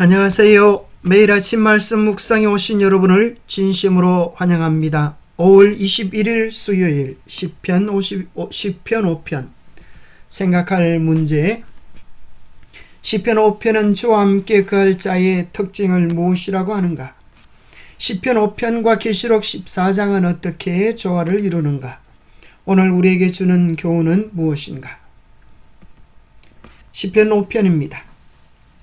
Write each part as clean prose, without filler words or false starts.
안녕하세요. 매일 아침 말씀 묵상에 오신 여러분을 진심으로 환영합니다. 5월 21일 수요일 시편 5편 생각할 문제. 시편 5편은 주와 함께 거할 자의 특징을 무엇이라고 하는가? 시편 5편과 계시록 14장은 어떻게 조화를 이루는가? 오늘 우리에게 주는 교훈은 무엇인가? 시편 5편입니다.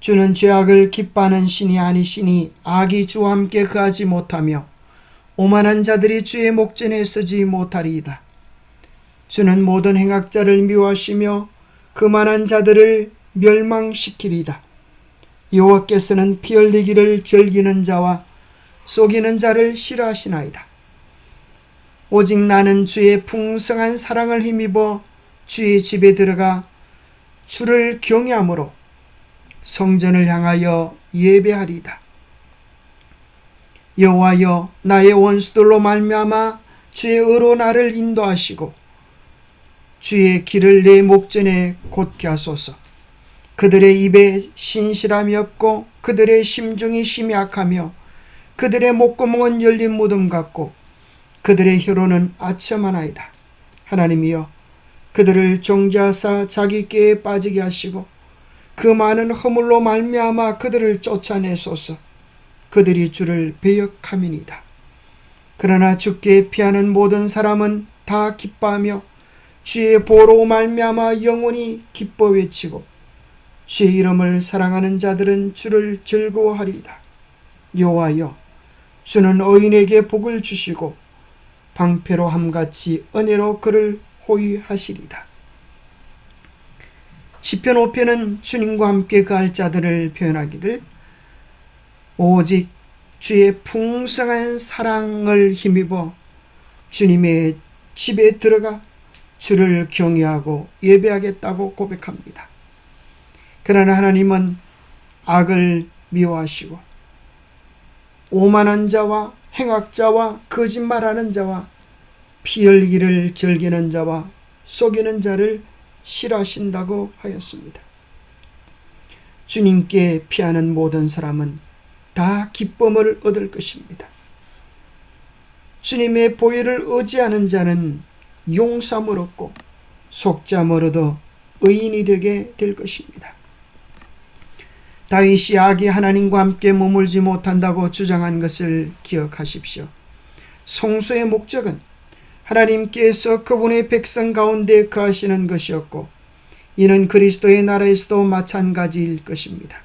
주는 죄악을 기뻐하는 신이 아니시니 악이 주와 함께 거하지 못하며 오만한 자들이 주의 목전에 서지 못하리이다. 주는 모든 행악자를 미워하시며 그만한 자들을 멸망시키리이다. 여호와께서는 피 흘리기를 즐기는 자와 속이는 자를 싫어하시나이다. 오직 나는 주의 풍성한 사랑을 힘입어 주의 집에 들어가 주를 경외함으로 성전을 향하여 예배하리이다. 여호와여, 나의 원수들로 말미암아 주의 의로 나를 인도하시고 주의 길을 내 목전에 곧게 하소서. 그들의 입에 신실함이 없고 그들의 심중이 심히 악하며 그들의 목구멍은 열린 무덤 같고 그들의 혀로는 아첨하나이다. 하나님이여, 그들을 정죄하사 자기 꾀에 빠지게 하시고 그 많은 허물로 말미암아 그들을 쫓아내소서. 그들이 주를 배역함이니이다. 그러나 주께 피하는 모든 사람은 다 기뻐하며 주의 보로 말미암아 영원히 기뻐 외치고 주의 이름을 사랑하는 자들은 주를 즐거워하리이다. 여호와여, 주는 의인에게 복을 주시고 방패로 함같이 은혜로 그를 호위하시리이다. 시편 5편은 주님과 함께 거할 자들을 표현하기를 오직 주의 풍성한 사랑을 힘입어 주님의 집에 들어가 주를 경외하고 예배하겠다고 고백합니다. 그러나 하나님은 악을 미워하시고 오만한 자와 행악자와 거짓말하는 자와 피 흘리기를 즐기는 자와 속이는 자를 싫어하신다고 하였습니다. 주님께 피하는 모든 사람은 다 기쁨을 얻을 것입니다. 주님의 보혈을 의지하는 자는 용서함을 얻고 속죄함을 얻어 의인이 되게 될 것입니다. 다윗이 악이 하나님과 함께 머물지 못한다고 주장한 것을 기억하십시오. 성소의 목적은 하나님께서 그분의 백성 가운데 거하시는 것이었고 이는 그리스도의 나라에서도 마찬가지일 것입니다.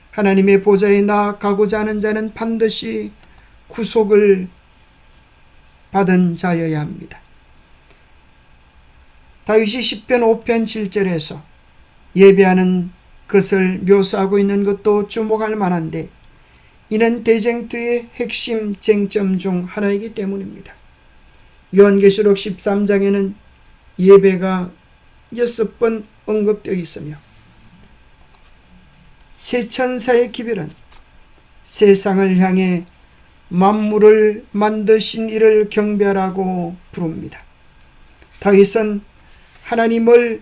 하나님의 보좌에 나아가고자 하는 자는 반드시 구속을 받은 자여야 합니다. 다윗이 시편 5편 7절에서 예배하는 것을 묘사하고 있는 것도 주목할 만한데 이는 대쟁투의 핵심 쟁점 중 하나이기 때문입니다. 요한계시록 13장에는 예배가 6번 언급되어 있으며 세 천사의 기별은 세상을 향해 만물을 만드신 이를 경배하라고 부릅니다. 다윗은 하나님을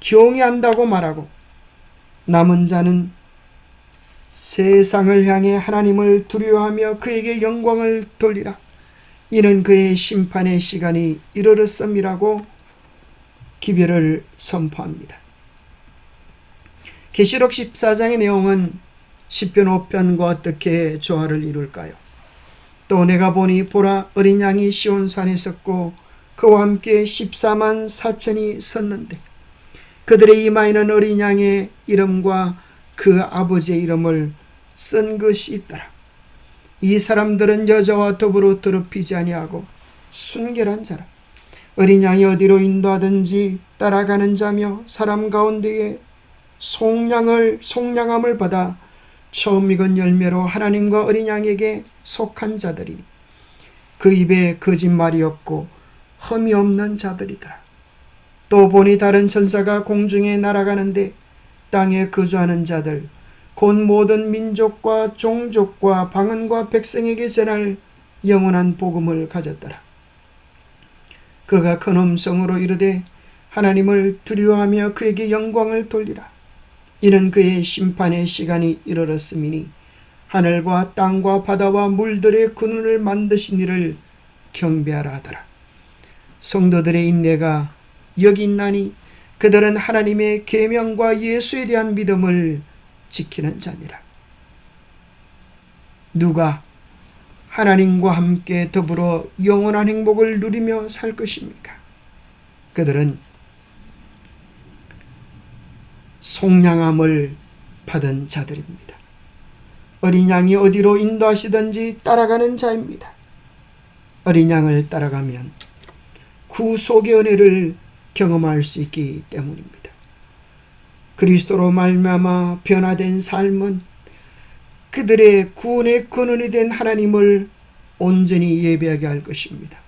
경외한다고 말하고 남은 자는 세상을 향해 하나님을 두려워하며 그에게 영광을 돌리라. 이는 그의 심판의 시간이 이르렀음이라고 기별을 선포합니다. 계시록 14장의 내용은 시편 5편과 어떻게 조화를 이룰까요? 또 내가 보니 보라, 어린 양이 시온산에 섰고 그와 함께 14만 4천이 섰는데 그들의 이마에는 어린 양의 이름과 그 아버지의 이름을 쓴 것이 있더라. 이 사람들은 여자와 더불어 더럽히지 아니하고 순결한 자라. 어린 양이 어디로 인도하든지 따라가는 자며 사람 가운데에 속량함을 받아 처음 익은 열매로 하나님과 어린 양에게 속한 자들이니 그 입에 거짓말이 없고 흠이 없는 자들이더라. 또 보니 다른 천사가 공중에 날아가는데 땅에 거주하는 자들 곧 모든 민족과 종족과 방언과 백성에게 전할 영원한 복음을 가졌더라. 그가 큰 음성으로 이르되 하나님을 두려워하며 그에게 영광을 돌리라. 이는 그의 심판의 시간이 이르렀음이니 하늘과 땅과 바다와 물들의 근원을 만드신 이를 경배하라 하더라. 성도들의 인내가 여기 있나니 그들은 하나님의 계명과 예수에 대한 믿음을 지키는 자니라. 누가 하나님과 함께 더불어 영원한 행복을 누리며 살 것입니까? 그들은 속량함을 받은 자들입니다. 어린 양이 어디로 인도하시든지 따라가는 자입니다. 어린 양을 따라가면 구속의 은혜를 경험할 수 있기 때문입니다. 그리스도로 말미암아 변화된 삶은 그들의 구원의 근원이 된 하나님을 온전히 예배하게 할 것입니다.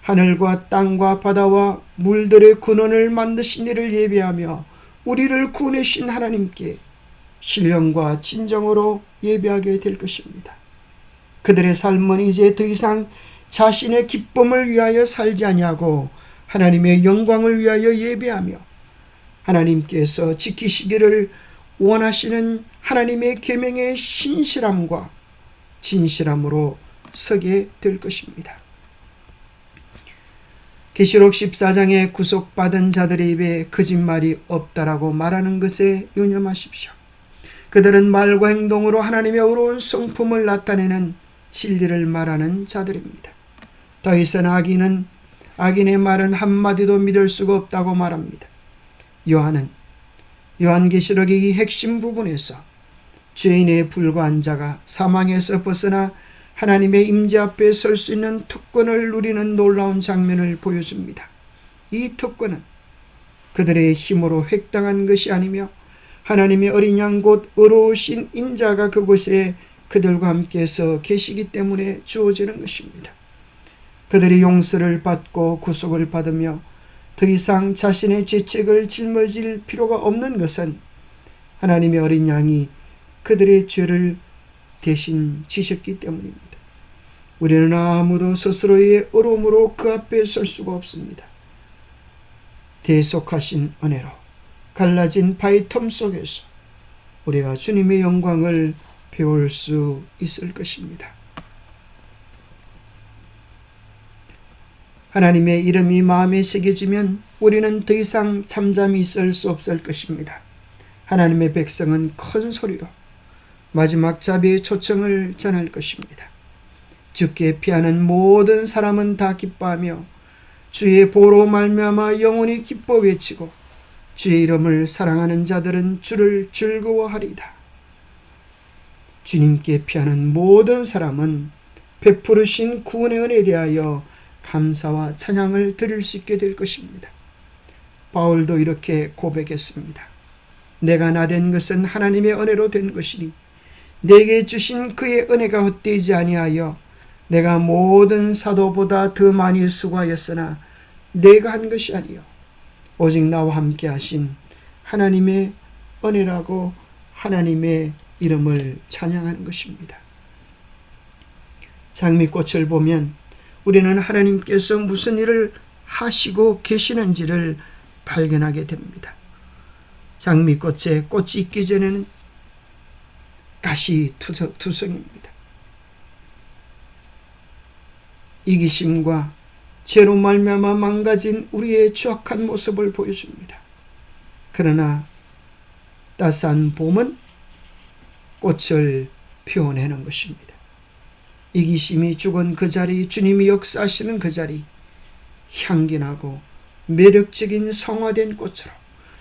하늘과 땅과 바다와 물들의 근원을 만드신 이를 예배하며 우리를 구원해 주신 하나님께 신령과 진정으로 예배하게 될 것입니다. 그들의 삶은 이제 더 이상 자신의 기쁨을 위하여 살지 아니하고 하나님의 영광을 위하여 예배하며 하나님께서 지키시기를 원하시는 하나님의 계명의 신실함과 진실함으로 서게 될 것입니다. 계시록 14장에 구속받은 자들의 입에 거짓말이 없다라고 말하는 것에 유념하십시오. 그들은 말과 행동으로 하나님의 의로운 성품을 나타내는 진리를 말하는 자들입니다. 다윗은 악인의 말은 한마디도 믿을 수가 없다고 말합니다. 요한은 요한계시록의 이 핵심 부분에서 죄인에 불과한 자가 사망에서 벗어나 하나님의 임재 앞에 설 수 있는 특권을 누리는 놀라운 장면을 보여줍니다. 이 특권은 그들의 힘으로 획당한 것이 아니며 하나님의 어린 양 곧 의로우신 인자가 그곳에 그들과 함께서 계시기 때문에 주어지는 것입니다. 그들이 용서를 받고 구속을 받으며 더 이상 자신의 죄책을 짊어질 필요가 없는 것은 하나님의 어린 양이 그들의 죄를 대신 지셨기 때문입니다. 우리는 아무도 스스로의 의로움으로 그 앞에 설 수가 없습니다. 대속하신 은혜로 갈라진 바위 틈 속에서 우리가 주님의 영광을 배울 수 있을 것입니다. 하나님의 이름이 마음에 새겨지면 우리는 더 이상 잠잠히 있을 수 없을 것입니다. 하나님의 백성은 큰 소리로 마지막 자비의 초청을 전할 것입니다. 주께 피하는 모든 사람은 다 기뻐하며 주의 보로 말미암아 영원히 기뻐 외치고 주의 이름을 사랑하는 자들은 주를 즐거워하리이다. 주님께 피하는 모든 사람은 베푸르신 구원의 은혜에 대하여 감사와 찬양을 드릴 수 있게 될 것입니다. 바울도 이렇게 고백했습니다. 내가 나된 것은 하나님의 은혜로 된 것이니 내게 주신 그의 은혜가 헛되지 아니하여 내가 모든 사도보다 더 많이 수고하였으나 내가 한 것이 아니요 오직 나와 함께 하신 하나님의 은혜라고 하나님의 이름을 찬양하는 것입니다. 장미꽃을 보면 우리는 하나님께서 무슨 일을 하시고 계시는지를 발견하게 됩니다. 장미꽃에 꽃이 있기 전에는 가시 투성입니다. 이기심과 죄로 말미암아 망가진 우리의 추악한 모습을 보여줍니다. 그러나 따스한 봄은 꽃을 피워내는 것입니다. 이기심이 죽은 그 자리, 주님이 역사하시는 그 자리, 향기나고 매력적인 성화된 꽃으로,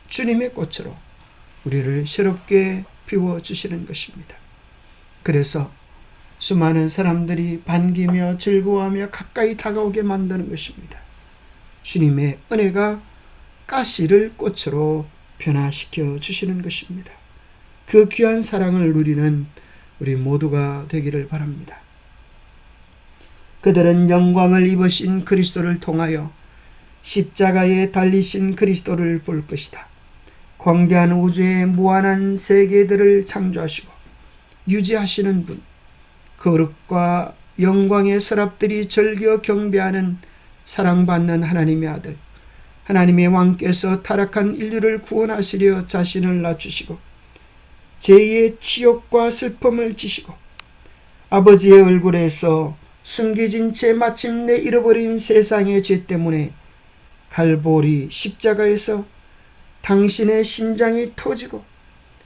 주님의 꽃으로 우리를 새롭게 비워주시는 것입니다. 그래서 수많은 사람들이 반기며 즐거워하며 가까이 다가오게 만드는 것입니다. 주님의 은혜가 가시를 꽃으로 변화시켜 주시는 것입니다. 그 귀한 사랑을 누리는 우리 모두가 되기를 바랍니다. 그들은 영광을 입으신 그리스도를 통하여 십자가에 달리신 그리스도를 볼 것이다. 광대한 우주의 무한한 세계들을 창조하시고 유지하시는 분, 거룩과 영광의 서랍들이 즐겨 경배하는 사랑받는 하나님의 아들, 하나님의 왕께서 타락한 인류를 구원하시려 자신을 낮추시고 제2의 치욕과 슬픔을 지시고 아버지의 얼굴에서 숨겨진 채 마침내 잃어버린 세상의 죄 때문에 갈보리 십자가에서 당신의 심장이 터지고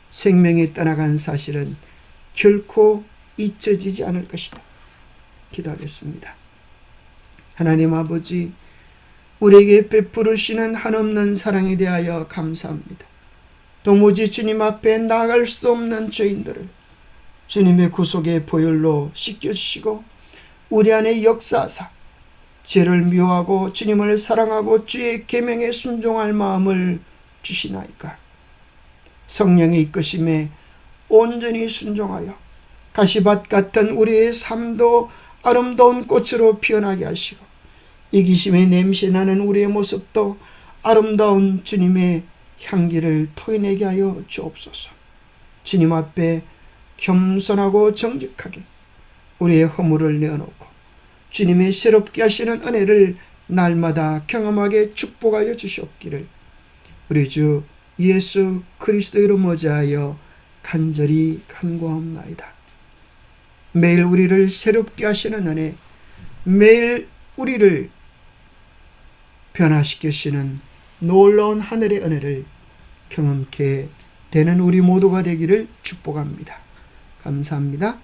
생명이 떠나간 사실은 결코 잊혀지지 않을 것이다. 기도하겠습니다. 하나님 아버지, 우리에게 베푸르시는 한없는 사랑에 대하여 감사합니다. 도무지 주님 앞에 나아갈 수 없는 죄인들을 주님의 구속의 보혈로 씻겨주시고 우리 안에 역사하사 죄를 미워하고 주님을 사랑하고 주의 계명에 순종할 마음을 주시나이까. 성령의 이끄심에 온전히 순종하여 가시밭 같은 우리의 삶도 아름다운 꽃으로 피어나게 하시고 이기심의 냄새나는 우리의 모습도 아름다운 주님의 향기를 토해내게 하여 주옵소서. 주님 앞에 겸손하고 정직하게 우리의 허물을 내어놓고 주님의 새롭게 하시는 은혜를 날마다 경험하게 축복하여 주시옵기를 우리 주 예수 그리스도 이름 어자하여 간절히 간구하옵나이다. 매일 우리를 새롭게 하시는 은혜, 매일 우리를 변화시키시는 놀라운 하늘의 은혜를 경험케 되는 우리 모두가 되기를 축복합니다. 감사합니다.